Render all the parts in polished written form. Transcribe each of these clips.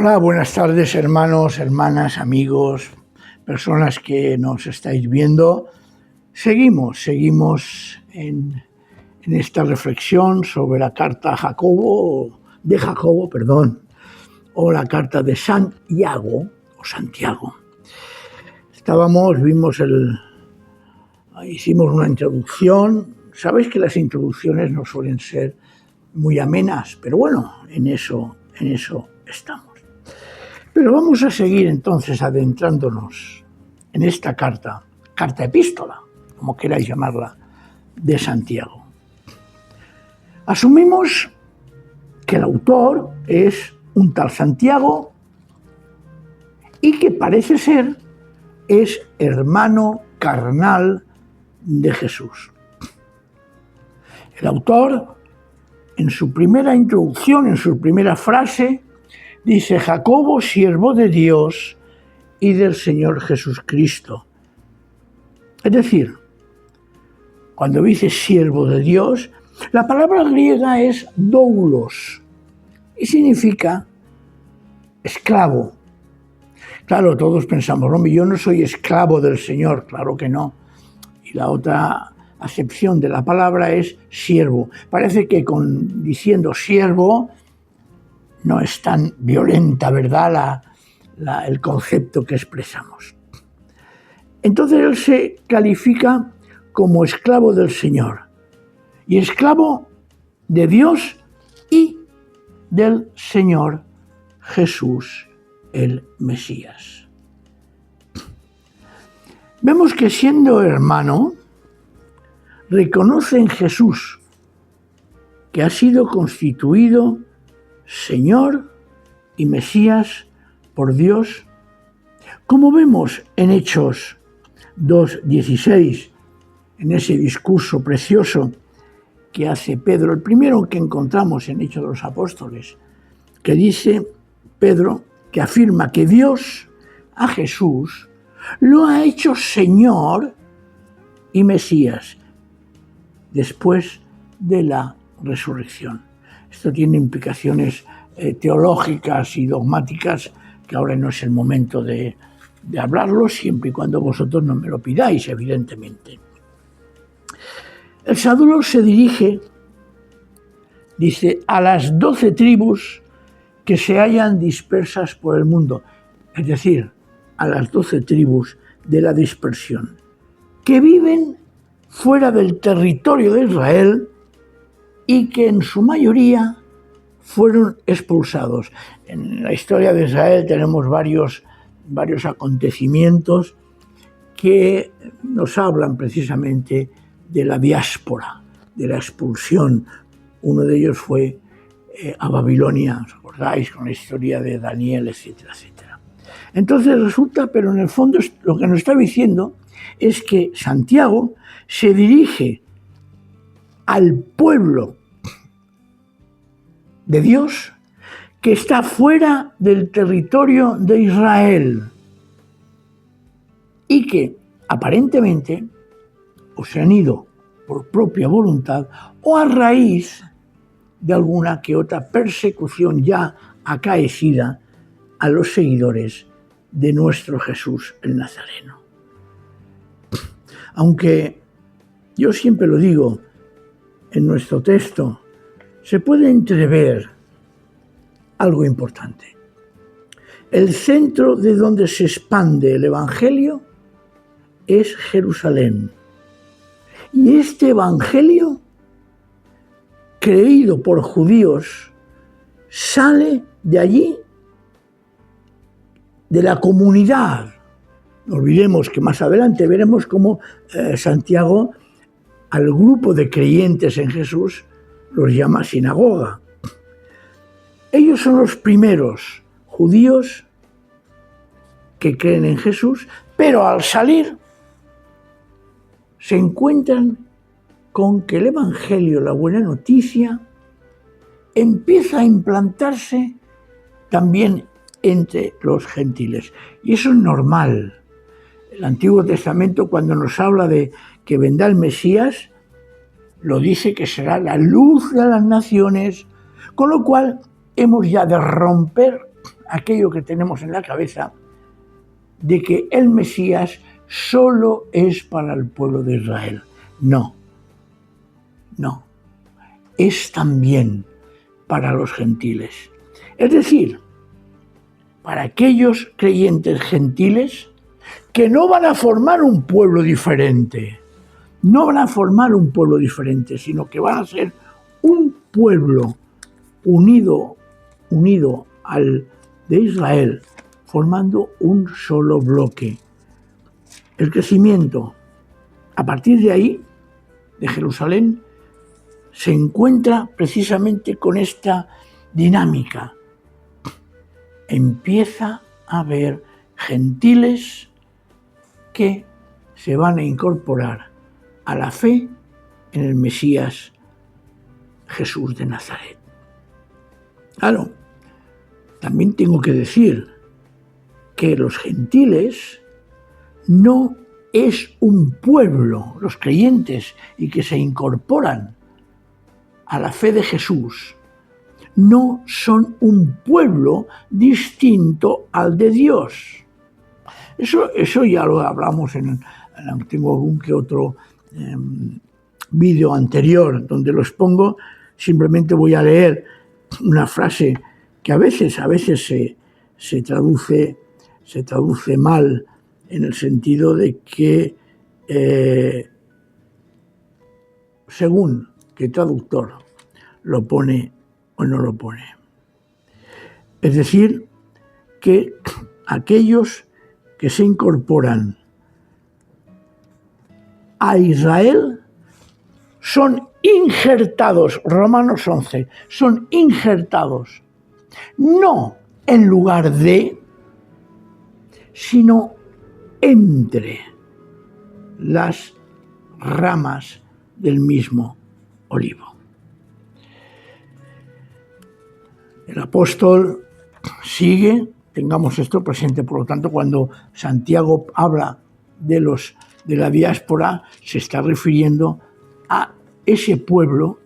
Hola, buenas tardes hermanos, hermanas, amigos, personas que nos estáis viendo. Seguimos en esta reflexión sobre la carta de Jacobo, o la carta de Santiago, o Santiago. Hicimos una introducción. Sabéis que las introducciones no suelen ser muy amenas, pero bueno, en eso estamos. Pero vamos a seguir entonces adentrándonos en esta carta epístola, como queráis llamarla, de Santiago. Asumimos que el autor es un tal Santiago y que parece ser es hermano carnal de Jesús. El autor, en su primera introducción, en su primera frase, dice: Jacobo, siervo de Dios y del Señor Jesucristo. Es decir, cuando dice siervo de Dios, la palabra griega es doulos y significa esclavo. Claro, todos pensamos, hombre, yo no soy esclavo del Señor, claro que no. Y la otra acepción de la palabra es siervo. Parece que diciendo siervo no es tan violenta, ¿verdad?, el concepto que expresamos. Entonces él se califica como esclavo del Señor y esclavo de Dios y del Señor Jesús, el Mesías. Vemos que siendo hermano, reconoce en Jesús que ha sido constituido Señor y Mesías por Dios, como vemos en Hechos 2:16, en ese discurso precioso que hace Pedro, el primero que encontramos en Hechos de los Apóstoles, que dice Pedro, que afirma que Dios a Jesús lo ha hecho Señor y Mesías después de la resurrección. Esto tiene implicaciones teológicas y dogmáticas que ahora no es el momento de hablarlo, siempre y cuando vosotros no me lo pidáis, evidentemente. El saludo se dirige, dice, a las 12 tribus que se hallan dispersas por el mundo, es decir, a las 12 tribus de la dispersión, que viven fuera del territorio de Israel y que en su mayoría fueron expulsados. En la historia de Israel tenemos varios acontecimientos que nos hablan precisamente de la diáspora, de la expulsión. Uno de ellos fue a Babilonia, ¿os acordáis? Con la historia de Daniel, etcétera, etcétera. Entonces resulta, pero en el fondo lo que nos está diciendo es que Santiago se dirige al pueblo de Dios que está fuera del territorio de Israel y que aparentemente o se han ido por propia voluntad o a raíz de alguna que otra persecución ya acaecida a los seguidores de nuestro Jesús el Nazareno. Aunque yo siempre lo digo, en nuestro texto se puede entrever algo importante. El centro de donde se expande el Evangelio es Jerusalén. Y este Evangelio, creído por judíos, sale de allí, de la comunidad. No olvidemos que más adelante veremos cómo Santiago al grupo de creyentes en Jesús los llama sinagoga. Ellos son los primeros judíos que creen en Jesús, pero al salir se encuentran con que el Evangelio, la buena noticia, empieza a implantarse también entre los gentiles. Y eso es normal. El Antiguo Testamento, cuando nos habla de que vendrá el Mesías, lo dice que será la luz de las naciones, con lo cual hemos ya de romper aquello que tenemos en la cabeza de que el Mesías solo es para el pueblo de Israel. No, no, es también para los gentiles. Es decir, para aquellos creyentes gentiles que no van a formar un pueblo diferente, no van a formar un pueblo diferente, sino que van a ser un pueblo unido al de Israel, formando un solo bloque. El crecimiento, a partir de ahí, de Jerusalén, se encuentra precisamente con esta dinámica. Empieza a haber gentiles que se van a incorporar a la fe en el Mesías Jesús de Nazaret. Claro, también tengo que decir que los gentiles no es un pueblo, los creyentes y que se incorporan a la fe de Jesús, no son un pueblo distinto al de Dios. Eso ya lo hablamos tengo algún que otro vídeo anterior donde lo expongo. Simplemente voy a leer una frase que a veces se traduce mal, en el sentido de que según qué traductor lo pone o no lo pone. Es decir, que aquellos que se incorporan a Israel son injertados, Romanos 11, son injertados, no en lugar de, sino entre las ramas del mismo olivo. El apóstol sigue, tengamos esto presente, por lo tanto, cuando Santiago habla de la diáspora, se está refiriendo a ese pueblo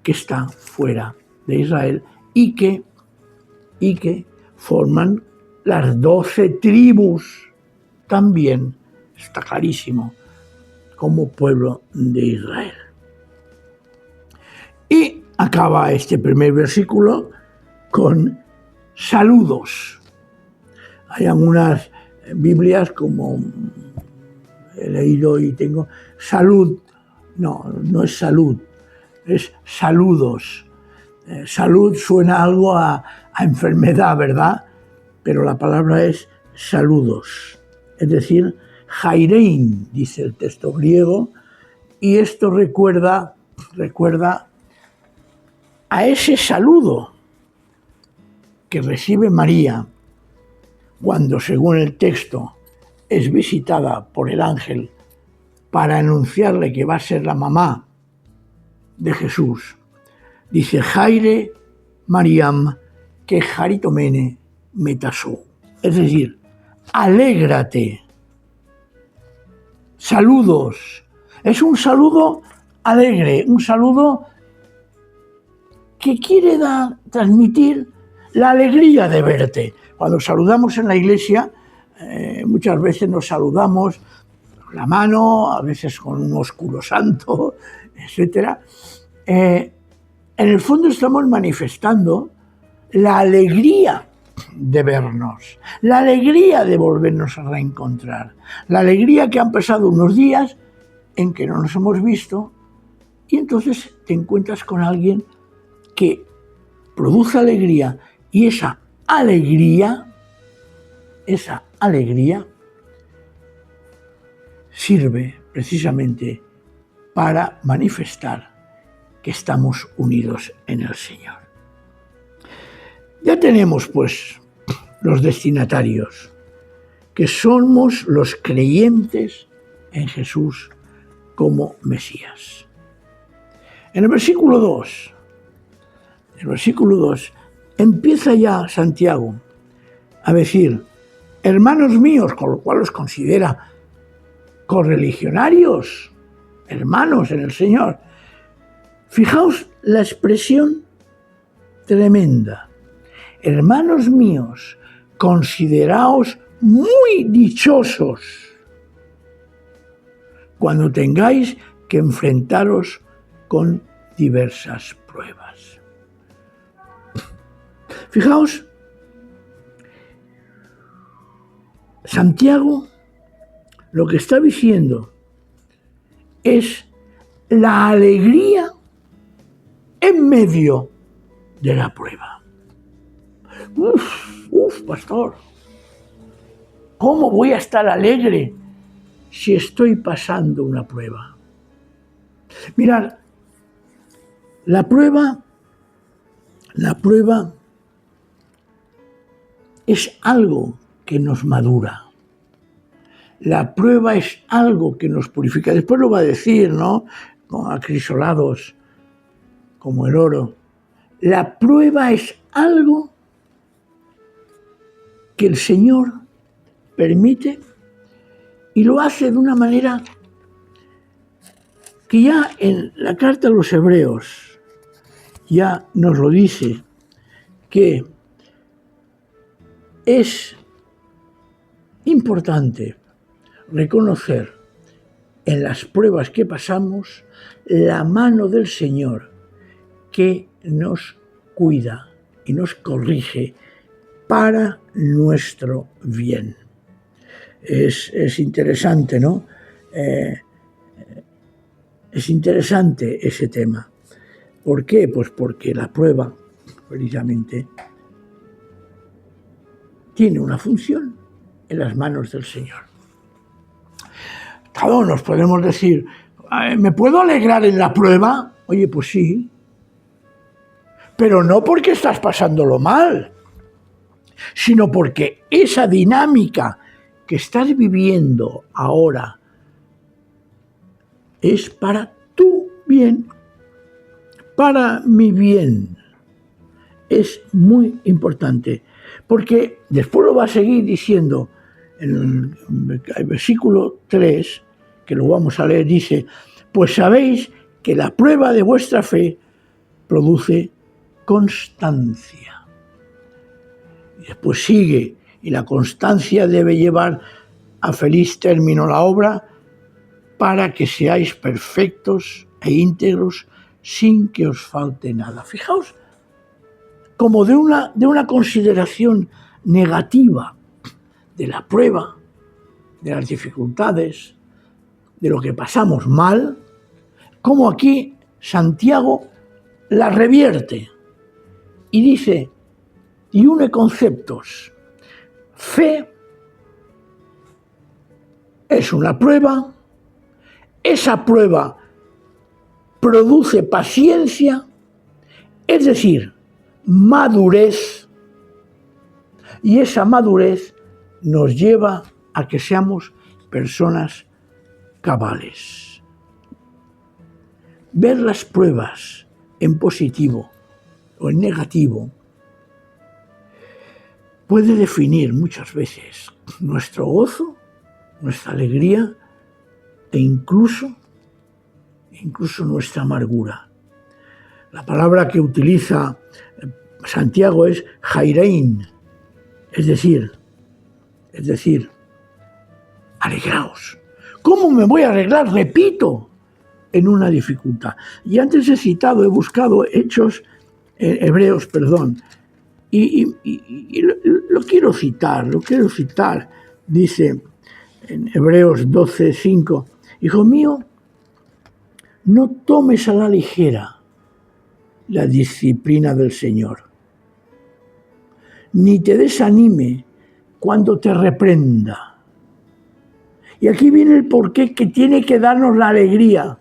que está fuera de Israel y que forman las 12 tribus, también está clarísimo, como pueblo de Israel. Y acaba este primer versículo con saludos. Hay algunas Biblias, como he leído y tengo, salud. No es salud, es saludos. Salud suena algo a enfermedad, ¿verdad? Pero la palabra es saludos. Es decir, jairein, dice el texto griego, y esto recuerda a ese saludo que recibe María cuando, según el texto, es visitada por el ángel para anunciarle que va a ser la mamá de Jesús. Dice, Jaire Mariam que jaritomene metasó. Es decir, alégrate. Saludos. Es un saludo alegre, un saludo que quiere transmitir la alegría de verte. Cuando saludamos en la iglesia, muchas veces nos saludamos con la mano, a veces con un ósculo santo, etc. En el fondo estamos manifestando la alegría de vernos, la alegría de volvernos a reencontrar, la alegría que han pasado unos días en que no nos hemos visto y entonces te encuentras con alguien que produce alegría y esa alegría sirve precisamente para manifestar que estamos unidos en el Señor. Ya tenemos pues los destinatarios, que somos los creyentes en Jesús como Mesías. En el versículo 2, empieza ya Santiago a decir, hermanos míos, con lo cual los considera correligionarios, hermanos en el Señor. Fijaos la expresión tremenda. hermanos míos, consideraos muy dichosos cuando tengáis que enfrentaros con diversas pruebas. Fijaos, Santiago lo que está diciendo es la alegría en medio de la prueba. Pastor, ¿cómo voy a estar alegre si estoy pasando una prueba? Mirad, la prueba es algo que nos madura. La prueba es algo que nos purifica. Después lo va a decir, ¿no? Acrisolados como el oro. La prueba es algo que el Señor permite y lo hace de una manera que ya en la carta a los Hebreos ya nos lo dice, que es importante reconocer en las pruebas que pasamos la mano del Señor que nos cuida y nos corrige para nuestro bien. Es interesante, ¿no? Es interesante ese tema. ¿Por qué? Pues porque la prueba, precisamente, tiene una función en las manos del Señor. Claro, nos podemos decir, ¿me puedo alegrar en la prueba? Oye, pues sí, pero no porque estás pasándolo mal, sino porque esa dinámica que estás viviendo ahora es para tu bien, para mi bien. Es muy importante, porque después lo va a seguir diciendo en el versículo 3, que lo vamos a leer, dice, pues sabéis que la prueba de vuestra fe produce constancia. Y después sigue, y la constancia debe llevar a feliz término la obra para que seáis perfectos e íntegros sin que os falte nada. Fijaos, como de una consideración negativa de la prueba, de las dificultades, de lo que pasamos mal, como aquí Santiago la revierte y dice, y une conceptos. Fe es una prueba, esa prueba produce paciencia, es decir, madurez, y esa madurez nos lleva a que seamos personas cabales. Ver las pruebas en positivo o en negativo puede definir muchas veces nuestro gozo, nuestra alegría e incluso nuestra amargura. La palabra que utiliza Santiago es jairein, es decir, alegraos. ¿Cómo me voy a alegrar? Repito, en una dificultad. Y antes he buscado Hebreos, y lo quiero citar. Dice en Hebreos 12:5, hijo mío, no tomes a la ligera la disciplina del Señor, ni te desanime cuando te reprenda. Y aquí viene el porqué que tiene que darnos la alegría,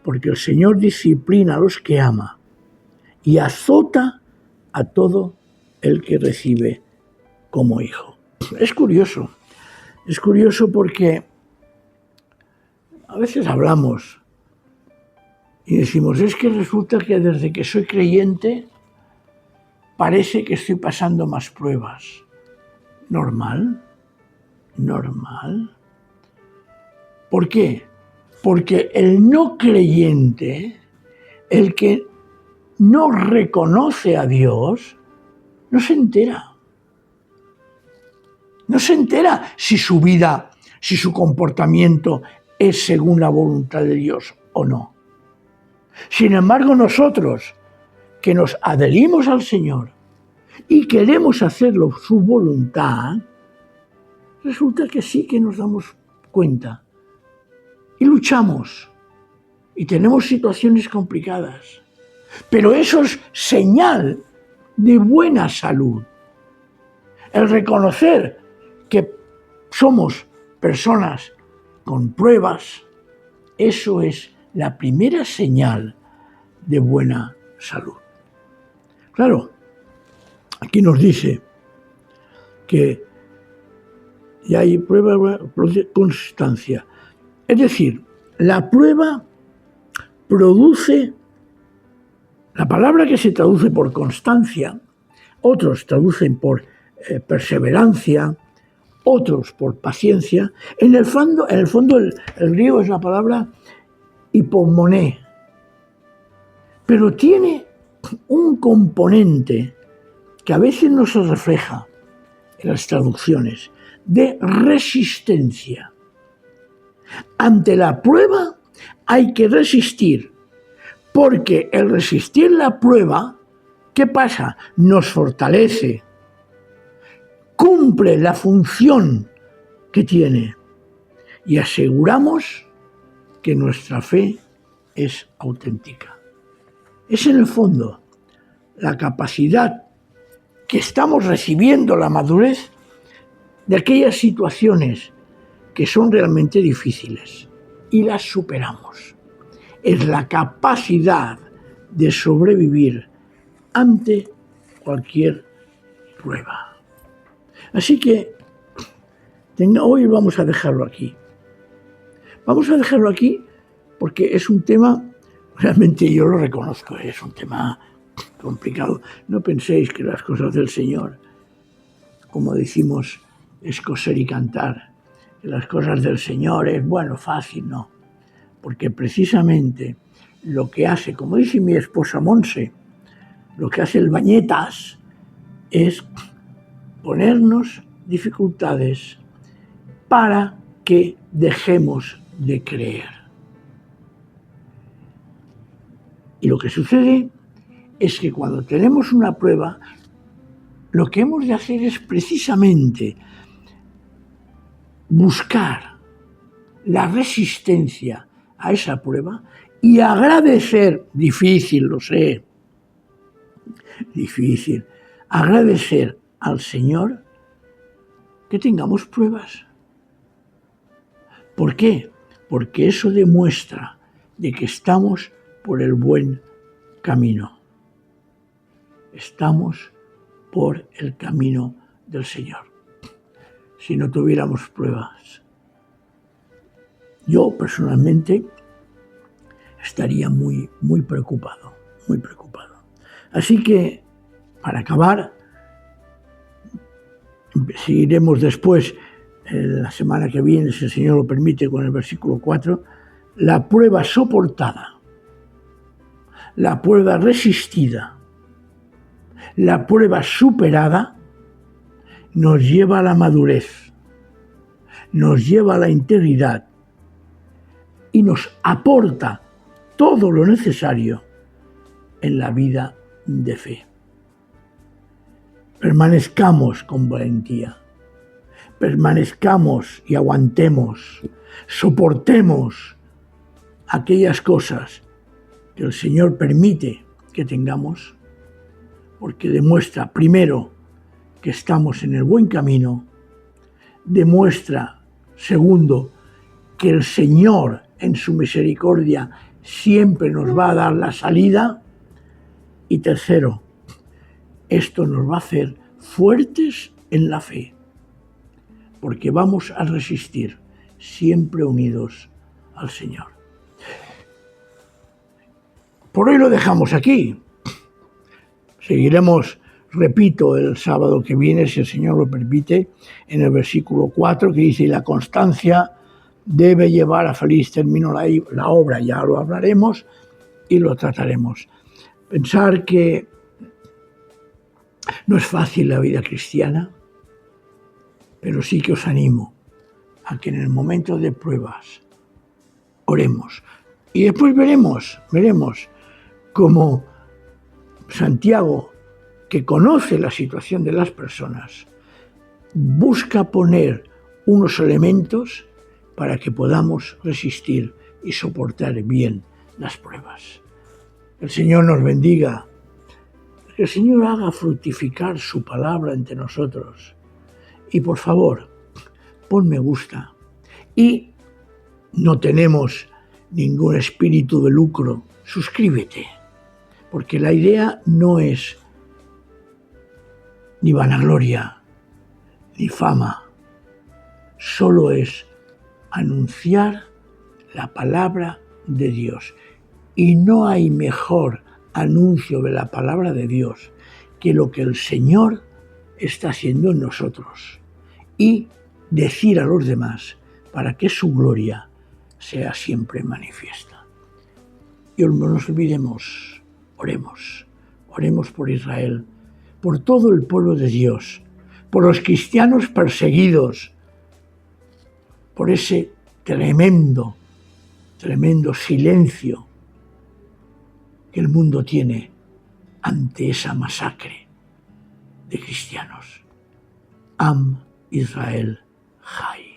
porque el Señor disciplina a los que ama y azota a todo el que recibe como hijo. Es curioso porque a veces hablamos y decimos, es que resulta que desde que soy creyente parece que estoy pasando más pruebas. ¿Normal? ¿Por qué? Porque el no creyente, el que no reconoce a Dios, No se entera. No se entera si su vida, si su comportamiento es según la voluntad de Dios o no. Sin embargo, nosotros que nos adherimos al Señor y queremos hacerlo su voluntad, resulta que sí que nos damos cuenta y luchamos y tenemos situaciones complicadas. Pero eso es señal de buena salud. El reconocer que somos personas con pruebas, eso es la primera señal de buena salud. Claro, aquí nos dice que ya hay prueba, constancia. Es decir, la prueba produce, la palabra que se traduce por constancia, otros traducen por perseverancia, otros por paciencia. En el fondo el griego es la palabra hipomoné, pero tiene un componente que a veces no se refleja en las traducciones, de resistencia. Ante la prueba hay que resistir, porque el resistir la prueba, ¿qué pasa? Nos fortalece, cumple la función que tiene y aseguramos que nuestra fe es auténtica. Es en el fondo la capacidad que estamos recibiendo, la madurez de aquellas situaciones que son realmente difíciles y las superamos. Es la capacidad de sobrevivir ante cualquier prueba. Así que hoy vamos a dejarlo aquí. Vamos a dejarlo aquí porque es un tema, realmente yo lo reconozco, es un tema complicado. No penséis que las cosas del Señor, como decimos, es coser y cantar. Que las cosas del Señor es, bueno, fácil, no. Porque precisamente lo que hace, como dice mi esposa Monse, lo que hace el Bañetas es ponernos dificultades para que dejemos de creer. Y lo que sucede es que cuando tenemos una prueba, lo que hemos de hacer es precisamente buscar la resistencia a esa prueba y agradecer, difícil, lo sé, difícil, agradecer al Señor que tengamos pruebas. ¿Por qué? Porque eso demuestra de que estamos por el buen camino. Estamos por el camino del Señor. Si no tuviéramos pruebas, yo personalmente estaría muy preocupado, muy preocupado. Así que, para acabar, seguiremos después, la semana que viene, si el Señor lo permite, con el versículo 4, la prueba soportada, la prueba resistida, la prueba superada, nos lleva a la madurez, nos lleva a la integridad y nos aporta todo lo necesario en la vida de fe. Permanezcamos con valentía, permanezcamos y aguantemos, soportemos aquellas cosas que el Señor permite que tengamos, porque demuestra, primero, que estamos en el buen camino, demuestra, segundo, que el Señor en su misericordia siempre nos va a dar la salida, y tercero, esto nos va a hacer fuertes en la fe, porque vamos a resistir siempre unidos al Señor. Por hoy lo dejamos aquí. Seguiremos, repito, el sábado que viene, si el Señor lo permite, en el versículo 4, que dice: y la constancia debe llevar a feliz término la obra. Ya lo hablaremos y lo trataremos. Pensar que No es fácil la vida cristiana, pero sí que os animo a que en el momento de pruebas oremos. Y después veremos cómo Santiago, que conoce la situación de las personas, busca poner unos elementos para que podamos resistir y soportar bien las pruebas. El Señor nos bendiga, que el Señor haga fructificar su palabra entre nosotros. Y por favor, pon me gusta. Y no tenemos ningún espíritu de lucro. Suscríbete, porque la idea no es ni vanagloria, ni fama, solo es anunciar la palabra de Dios. Y no hay mejor anuncio de la palabra de Dios que lo que el Señor está haciendo en nosotros y decir a los demás para que su gloria sea siempre manifiesta. Y no nos olvidemos, oremos por Israel, por todo el pueblo de Dios, por los cristianos perseguidos, por ese tremendo silencio que el mundo tiene ante esa masacre de cristianos. Am Israel Chai.